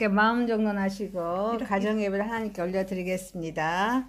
함께 마음 정돈하시고 가정 예배를 하나님께 올려드리겠습니다.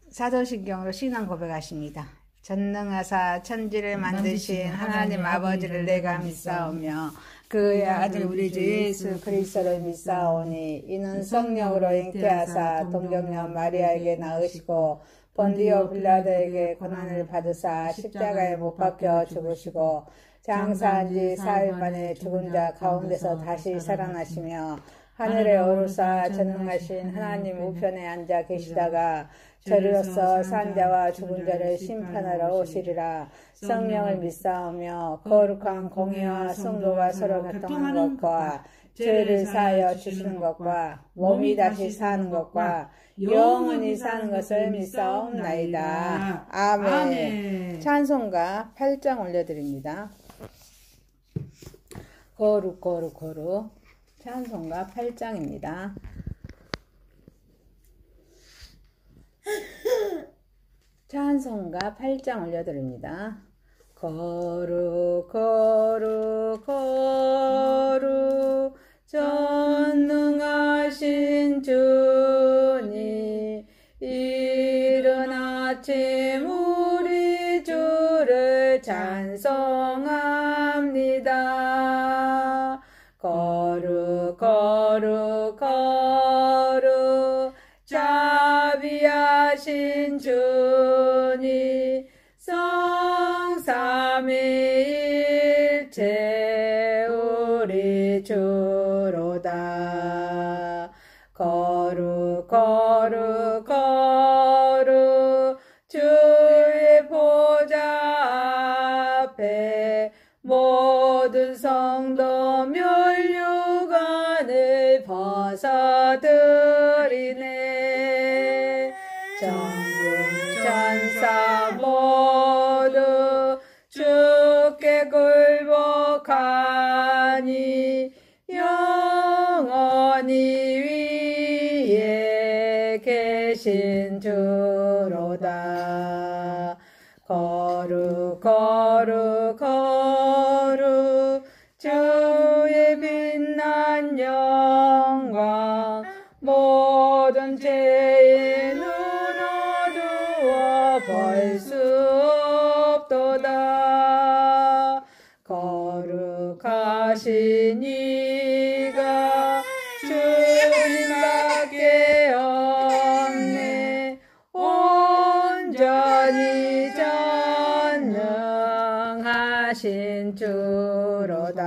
사도신경으로 신앙 고백하십니다. 전능하사 천지를 만드신 하나님 아버지를 내가 믿사오며 그의 아들 우리 주 예수 그리스도를 믿사오니 이는 성령으로 잉태하사 동정녀 마리아에게 낳으시고 본디오 빌라도에게 고난을 받으사 십자가에 못 박혀 죽으시고 장사한 지 4일 만에 죽은 자 가운데서 다시 살아나시며 하늘에 오르사 전능하신 하나님 우편에 앉아 계시다가 저리로서 산 자와 죽은 자를 심판하러 오시리라. 성령을 믿사오며 거룩한 공의와 성도가 서로 교통하는 것과 죄를 사하여 주시는 것과 몸이 다시 사는 것과 영원히 사는 것을 믿사옵나이다. 아멘. 찬송가 8장 올려드립니다. 거룩 거룩 거룩 찬송가 8장입니다. 찬송가 8장 올려드립니다. 거룩 거룩 거룩 전능하신 주님 이른 아침 우리 주를 찬송합니다. 거룩 거룩 거룩 자비하신 주님 성삼위일체 우리 주로다. 거룩 거룩 거룩 주의 보좌 앞에 모든 성도 멸류관을 벗어드리네. 전군 천사 모두 주께 굴복하니 영원히 위에 계신 주로다. 거룩 거룩 거룩 주의 빛난 영광 모든 죄의 눈 어두워 볼 수 없도다. 거룩하신 이가 주님밖에 없네. 온전히 전능하신 주로다.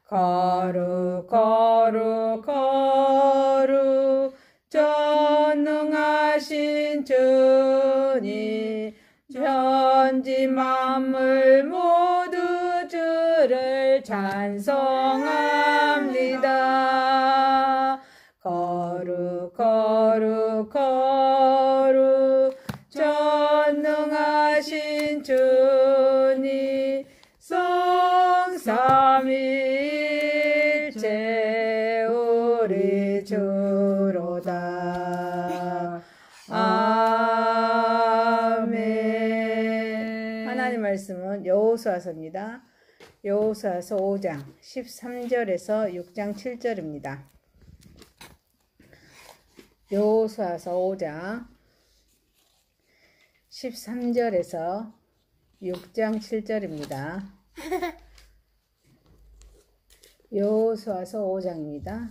거룩 거룩 거룩 전능하신 주님 천지 만물 모두 주를 찬송합니다. 거룩 거룩 거룩 전능하신 주님 성삼위일체 우리 주로다. 아멘. 하나님 말씀은 여호수아서입니다. 여호수아서 5장 13절에서 6장 7절입니다. 여호수아서 5장 13절에서 6장 7절입니다. 여호수아서 5장입니다.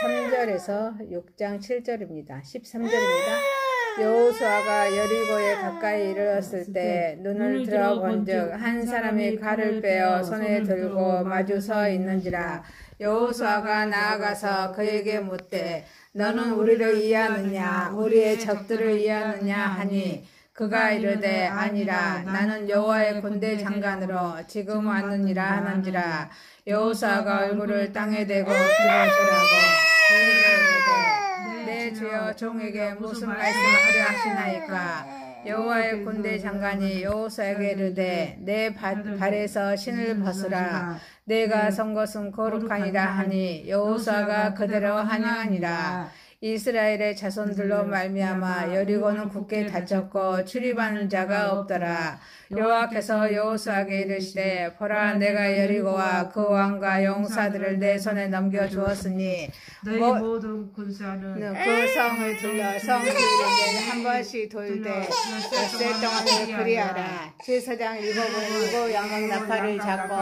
13절에서 6장 7절입니다. 13절입니다. 여호수아가 여리고에 가까이 이르렀을 때 눈을 들어본즉 한 사람이 칼을 빼어 손에 들고 마주 서 있는지라. 여호수아가 나아가서 그에게 묻되 너는 우리를 이해하느냐 우리의 적들을 이해하느냐 하니 그가 이르되 아니라 나는 여호와의 군대 장관으로 지금 왔느니라 하는지라. 여호수아가 얼굴을 땅에 대고 기도하시라고 그에게 이르되 내 주여 종에게 무슨 말씀하려 하시나이까. 여호와의 군대 장관이 여호수아에게 이르되 내 발에서 신을 벗으라. 내가 선 것은 거룩하니라 하니 여호수아가 그대로 환영하니라. 이스라엘의 자손들로 말미암아 여리고는 굳게 닫혔고 출입하는 자가 없더라. 여호와께서 여호수아에게 이르시되 보라 내가 여리고와 그 왕과 용사들을 내 손에 넘겨 주었으니 너희 모든 군사는 그 성을 둘러 성 주위를 한 번씩 돌되 엿새 동안을 그리하라. 제사장 일곱 양각 나팔을 잡고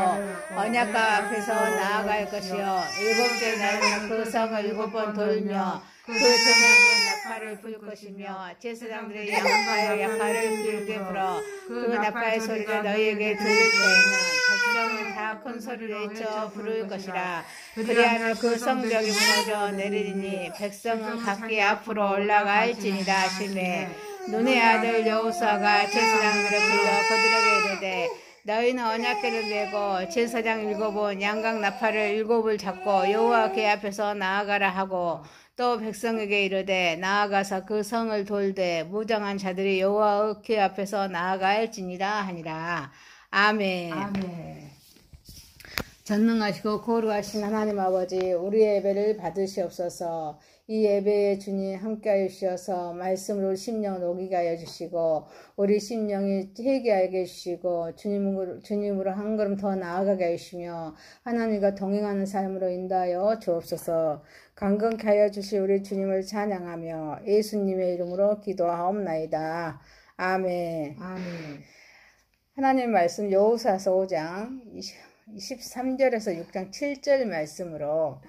언약궤 앞에서 나아갈 것이요 일곱째 날에는 그 성을 7번 돌며 그 제사장들은 나팔을 불 것이며 제사장들의 양파의 나팔을 길게 불어 그 나팔 소리를 너희에게 들릴 때에는 백성을 다 큰 소리를 외쳐 부를 것이라. 그리하면 그 성벽이 무너져 내리니 백성은 각기 앞으로 올라갈지니라 하시매 눈의 아들 여호수아가 제사장들을 불러 그들에게 이르되 너희는 언약궤를 메고 제사장 7은 양각 나팔을 7을 잡고 여호와 궤 앞에서 나아가라 하고 또 백성에게 이르되 나아가서 그 성을 돌되 무장한 자들이 여호와의 궤 앞에서 나아갈지니라 하니라. 아멘. 아멘. 전능하시고 거룩하신 하나님 아버지, 우리의 예배를 받으시옵소서. 이 예배에 주님 함께하여 주셔서 말씀으로 심령을 녹이게 하여 주시고 우리 심령이 회개하게 해주시고 주님으로 한 걸음 더 나아가게 하여 주시며 하나님과 동행하는 삶으로 인도하여 주옵소서. 강건케 하여 주실 우리 주님을 찬양하며 예수님의 이름으로 기도하옵나이다. 아멘. 아멘. 하나님 말씀 여호수아서 5장 23절에서 6장 7절 말씀으로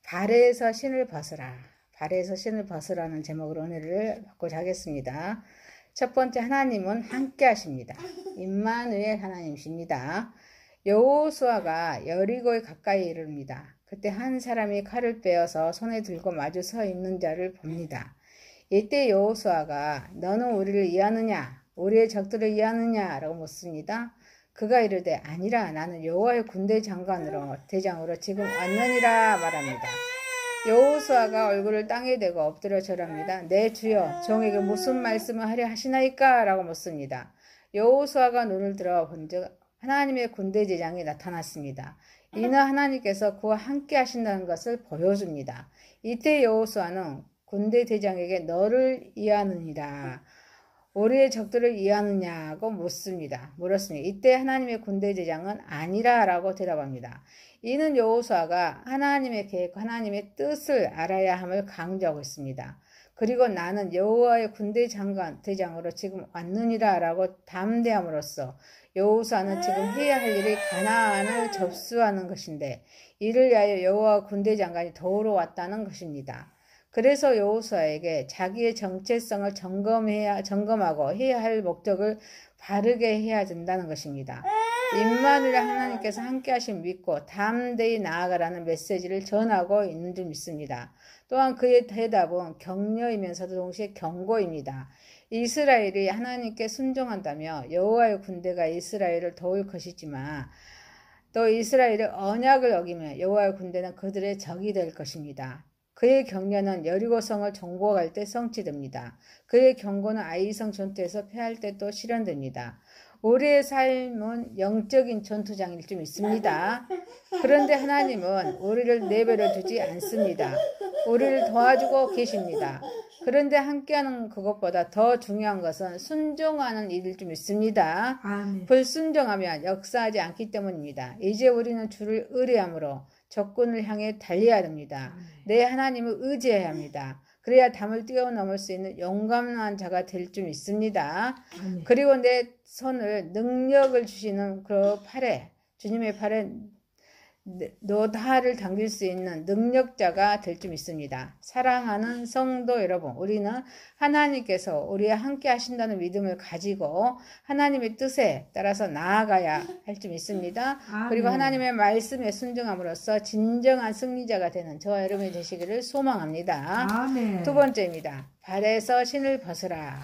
발에서 신을 벗으라. 발에서 신을 벗으라는 제목으로 은혜를 받고자 하겠습니다. 첫 번째, 하나님은 함께 하십니다. 임마누엘 하나님이십니다. 여호수아가 여리고에 가까이 이릅니다. 그때 한 사람이 칼을 빼어서 손에 들고 마주 서 있는 자를 봅니다. 이때 여호수아가 너는 우리를 이해하느냐? 우리의 적들을 이해하느냐? 라고 묻습니다. 그가 이르되 아니라 나는 여호와의 군대 대장으로 지금 왔느니라 말합니다. 여호수아가 얼굴을 땅에 대고 엎드려 절합니다. 내 주여 종에게 무슨 말씀을 하려 하시나이까? 라고 묻습니다. 여호수아가 눈을 들어 본즉 하나님의 군대 대장이 나타났습니다. 이는 하나님께서 그와 함께 하신다는 것을 보여줍니다. 이때 여호수아는 군대 대장에게 너를 이해하느니라. 우리의 적들을 이해하느냐고 물었습니다. 이때 하나님의 군대 대장은 아니라 라고 대답합니다. 이는 여호수아가 하나님의 계획, 하나님의 뜻을 알아야 함을 강조하고 있습니다. 그리고 나는 여호와의 군대 대장으로 지금 왔느니라 라고 담대함으로써 여호수아는 지금 해야 할 일이 가나안을 접수하는 것인데 이를 위하여 여호와 군대 장관이 도우러 왔다는 것입니다. 그래서 여호수아에게 자기의 정체성을 점검하고 해야 할 목적을 바르게 해야 된다는 것입니다. 임마누엘 하나님께서 함께 하심 믿고 담대히 나아가라는 메시지를 전하고 있는 줄 믿습니다. 또한 그의 대답은 격려이면서도 동시에 경고입니다. 이스라엘이 하나님께 순종한다며 여호와의 군대가 이스라엘을 도울 것이지만 또 이스라엘의 언약을 어기며 여호와의 군대는 그들의 적이 될 것입니다. 그의 격려는 여리고성을 정복할 때 성취됩니다. 그의 경고는 아이성 전투에서 패할 때 또 실현됩니다. 우리의 삶은 영적인 전투장일 줄 믿습니다. 그런데 하나님은 우리를 내버려 두지 않습니다. 우리를 도와주고 계십니다. 그런데 함께하는 그것보다 더 중요한 것은 순종하는 일일 줄 믿습니다. 아멘. 불순종하면 역사하지 않기 때문입니다. 이제 우리는 주를 의뢰함으로 적군을 향해 달려야 됩니다. 내 하나님을 의지해야 합니다. 그래야 담을 뛰어넘을 수 있는 용감한 자가 될 줄 믿습니다. 아멘. 그리고 내 손을 능력을 주시는 그 팔에 주님의 팔에 노다를 당길 수 있는 능력자가 될 줄 믿습니다. 사랑하는 성도 여러분, 우리는 하나님께서 우리와 함께 하신다는 믿음을 가지고 하나님의 뜻에 따라서 나아가야 할 줄 믿습니다. 아멘. 그리고 하나님의 말씀에 순종함으로써 진정한 승리자가 되는 저와 여러분이 되시기를 소망합니다. 아멘. 두 번째입니다. 발에서 신을 벗으라.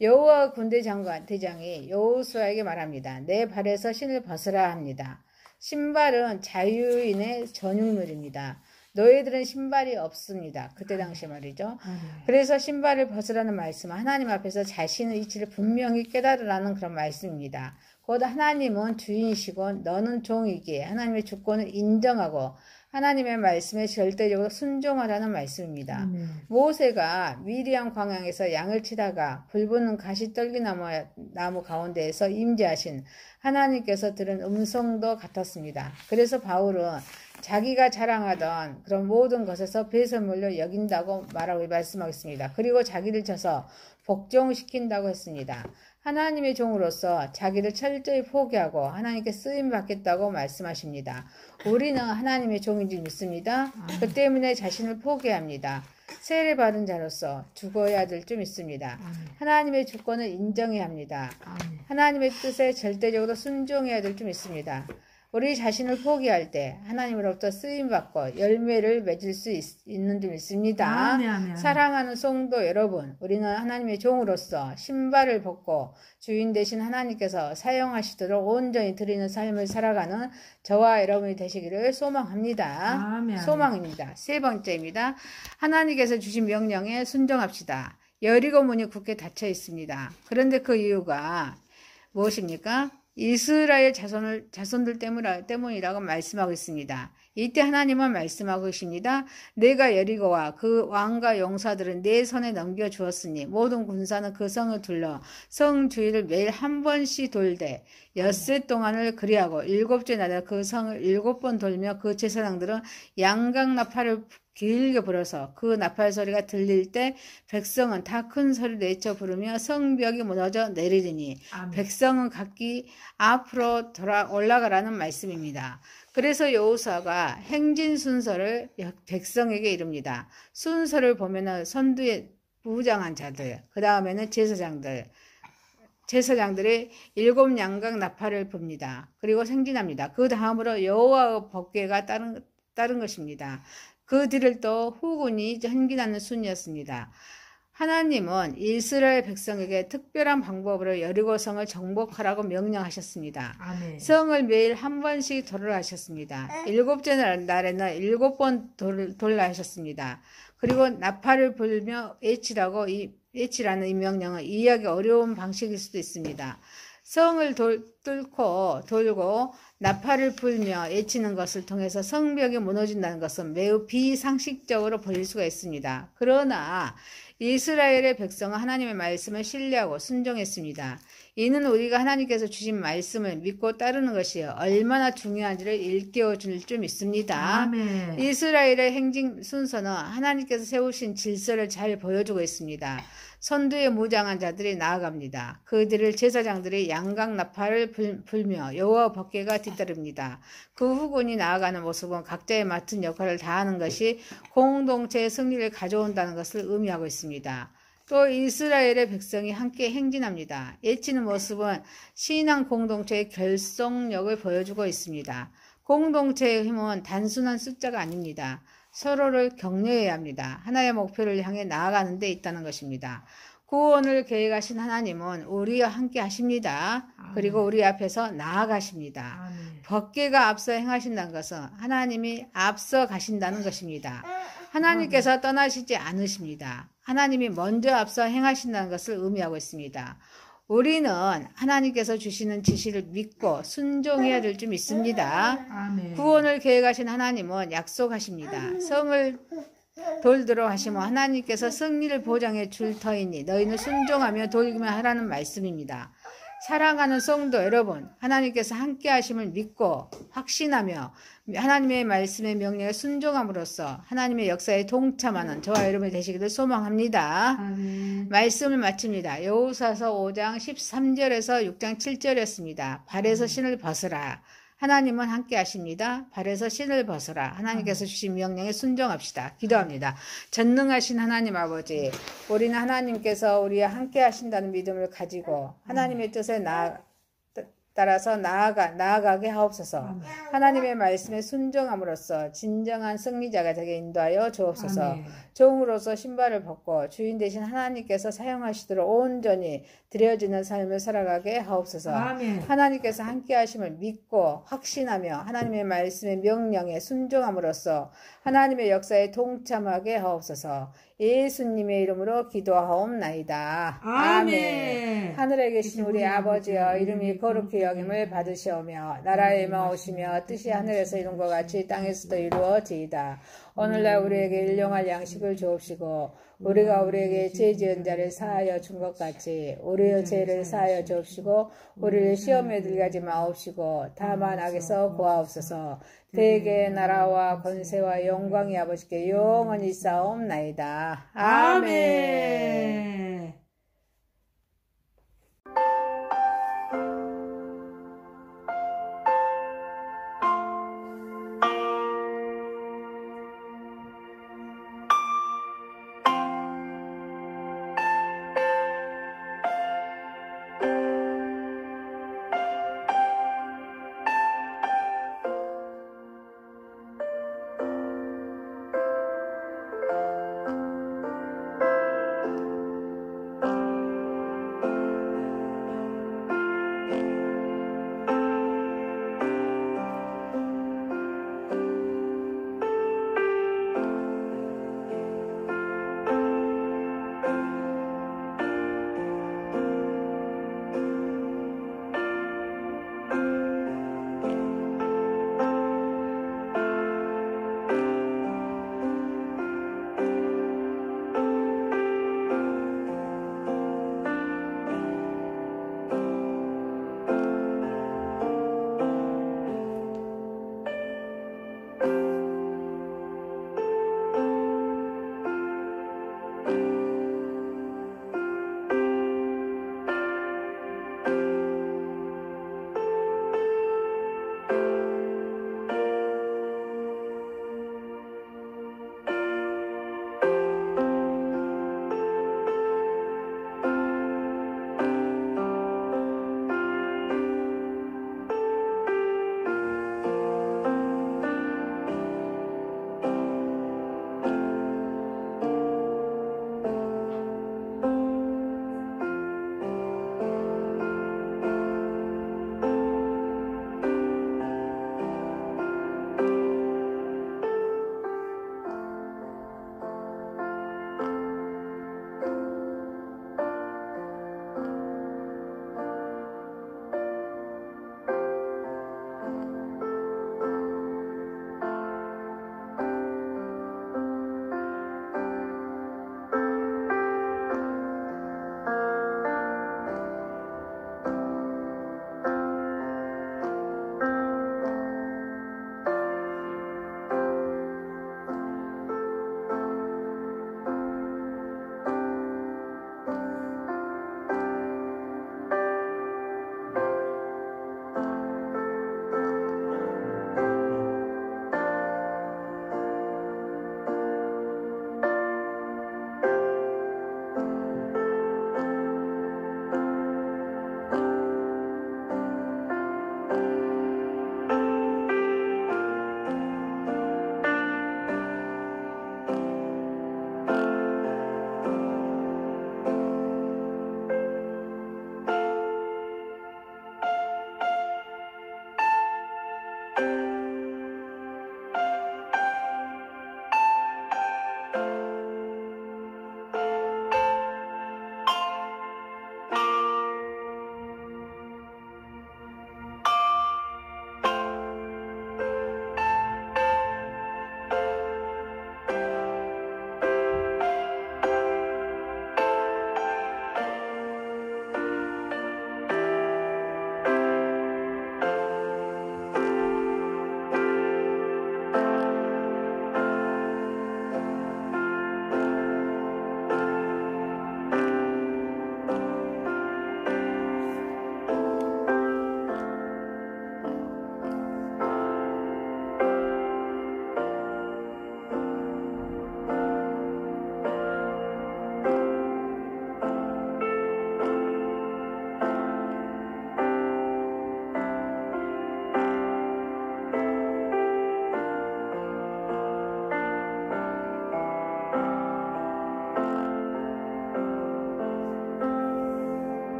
여호와 군대 대장이 여호수아에게 말합니다. 내 발에서 신을 벗으라 합니다. 신발은 자유인의 전유물입니다. 너희들은 신발이 없습니다. 그때 당시 말이죠. 그래서 신발을 벗으라는 말씀은 하나님 앞에서 자신의 위치를 분명히 깨달으라는 그런 말씀입니다. 곧 하나님은 주인이시고 너는 종이기에 하나님의 주권을 인정하고 하나님의 말씀에 절대적으로 순종하라는 말씀입니다. 모세가 미리암 광야에서 양을 치다가 불붙는 가시떨기나무 가운데에서 임재하신 하나님께서 들은 음성도 같았습니다. 그래서 바울은 자기가 자랑하던 그런 모든 것에서 배설물로 여긴다고 말씀하겠습니다. 그리고 자기를 쳐서 복종시킨다고 했습니다. 하나님의 종으로서 자기를 철저히 포기하고 하나님께 쓰임받겠다고 말씀하십니다. 우리는 하나님의 종인 줄 믿습니다. 그 때문에 자신을 포기합니다. 세례 받은 자로서 죽어야 될 줄 믿습니다. 하나님의 주권을 인정해야 합니다. 하나님의 뜻에 절대적으로 순종해야 될 줄 믿습니다. 우리 자신을 포기할 때 하나님으로부터 쓰임받고 열매를 맺을 수 있는 줄 믿습니다. 아멘. 사랑하는 성도 여러분, 우리는 하나님의 종으로서 신발을 벗고 주인 되신 하나님께서 사용하시도록 온전히 드리는 삶을 살아가는 저와 여러분이 되시기를 소망합니다. 아멘. 소망입니다. 세 번째입니다. 하나님께서 주신 명령에 순종합시다. 여리고 문이 굳게 닫혀 있습니다. 그런데 그 이유가 무엇입니까? 이스라엘 자손들 때문이라고 말씀하고 있습니다. 이때 하나님은 말씀하고 계십니다. 내가 여리고와 그 왕과 용사들은 내 손에 넘겨주었으니 모든 군사는 그 성을 둘러 성 주위를 매일 한 번씩 돌되 엿새 동안을 그리하고 일곱째 날에 그 성을 7번 돌며 그 제사장들은 양각 나팔을 길게 불어서 그 나팔 소리가 들릴 때 백성은 다 큰 소리를 내쳐 부르며 성벽이 무너져 내리더니 백성은 각기 앞으로 올라가라는 말씀입니다. 그래서 여호수아가 행진 순서를 백성에게 이릅니다. 순서를 보면은 선두에 무장한 자들, 그 다음에는 제사장들이 7 양각 나팔을 붑니다. 그리고 행진합니다. 그 다음으로 여호와의 법궤가 따른 것입니다. 그 뒤를 또 후군이 행진하는 순이었습니다. 하나님은 이스라엘 백성에게 특별한 방법으로 여리고성을 정복하라고 명령하셨습니다. 아멘. 성을 매일 한 번씩 돌으라 하셨습니다. 7째 날에는 7번 돌라 하셨습니다. 그리고 나팔을 불며 외치라는 이 명령은 이해하기 어려운 방식일 수도 있습니다. 성을 돌고 나팔을 불며 외치는 것을 통해서 성벽이 무너진다는 것은 매우 비상식적으로 보일 수가 있습니다. 그러나 이스라엘의 백성은 하나님의 말씀을 신뢰하고 순종했습니다. 이는 우리가 하나님께서 주신 말씀을 믿고 따르는 것이 얼마나 중요한지를 일깨워 줄 줄 믿습니다. 아멘. 이스라엘의 행진 순서는 하나님께서 세우신 질서를 잘 보여주고 있습니다. 선두에 무장한 자들이 나아갑니다. 그들을 제사장들이 양각 나팔을 불며 여호와 법궤가 뒤따릅니다. 그 후군이 나아가는 모습은 각자의 맡은 역할을 다하는 것이 공동체의 승리를 가져온다는 것을 의미하고 있습니다. 또 이스라엘의 백성이 함께 행진합니다. 외치는 모습은 신앙 공동체의 결속력을 보여주고 있습니다. 공동체의 힘은 단순한 숫자가 아닙니다. 서로를 격려해야 합니다. 하나의 목표를 향해 나아가는 데 있다는 것입니다. 구원을 계획하신 하나님은 우리와 함께 하십니다. 그리고 우리 앞에서 나아가십니다. 법궤가 앞서 행하신다는 것은 하나님이 앞서 가신다는 것입니다. 하나님께서 떠나시지 않으십니다. 하나님이 먼저 앞서 행하신다는 것을 의미하고 있습니다. 우리는 하나님께서 주시는 지시를 믿고 순종해야 될 줄 믿습니다. 아멘. 구원을 계획하신 하나님은 약속하십니다. 성을 돌도록 하시며 하나님께서 승리를 보장해 줄 터이니 너희는 순종하며 돌기만 하라는 말씀입니다. 사랑하는 성도 여러분, 하나님께서 함께 하심을 믿고 확신하며 하나님의 말씀의 명령에 순종함으로써 하나님의 역사에 동참하는 저와 여러분이 되시기를 소망합니다. 아멘. 말씀을 마칩니다. 여호수아서 5장 13절에서 6장 7절이었습니다. 발에서 신을 벗으라. 하나님은 함께 하십니다. 발에서 신을 벗으라. 하나님께서 주신 명령에 순종합시다. 기도합니다. 전능하신 하나님 아버지, 우리는 하나님께서 우리와 함께 하신다는 믿음을 가지고 하나님의 뜻에 따라서 나아가게 하옵소서. 하나님의 말씀에 순종함으로써 진정한 승리자가 되게 인도하여 주옵소서. 아멘. 종으로서 신발을 벗고 주인 되신 하나님께서 사용하시도록 온전히 드려지는 삶을 살아가게 하옵소서. 아멘. 하나님께서 함께 하심을 믿고 확신하며 하나님의 말씀의 명령에 순종함으로써 하나님의 역사에 동참하게 하옵소서. 예수님의 이름으로 기도하옵나이다. 아멘. 하늘에 계신 우리 아버지여, 이름이 거룩히 여김을 받으시오며 나라에 임하오시며 뜻이 하늘에서 이룬 것 같이 땅에서도 이루어지이다. 오늘날 우리에게 일용할 양식을 주옵시고 우리가 우리에게 죄 지은 자를 사하여 준 것 같이 우리의 죄를 사하여 주옵시고 우리를 시험에 들게 하지 마옵시고 다만 악에서 구하옵소서. 대개 나라와 권세와 영광이 아버지께 영원히 있사옵나이다. 아멘.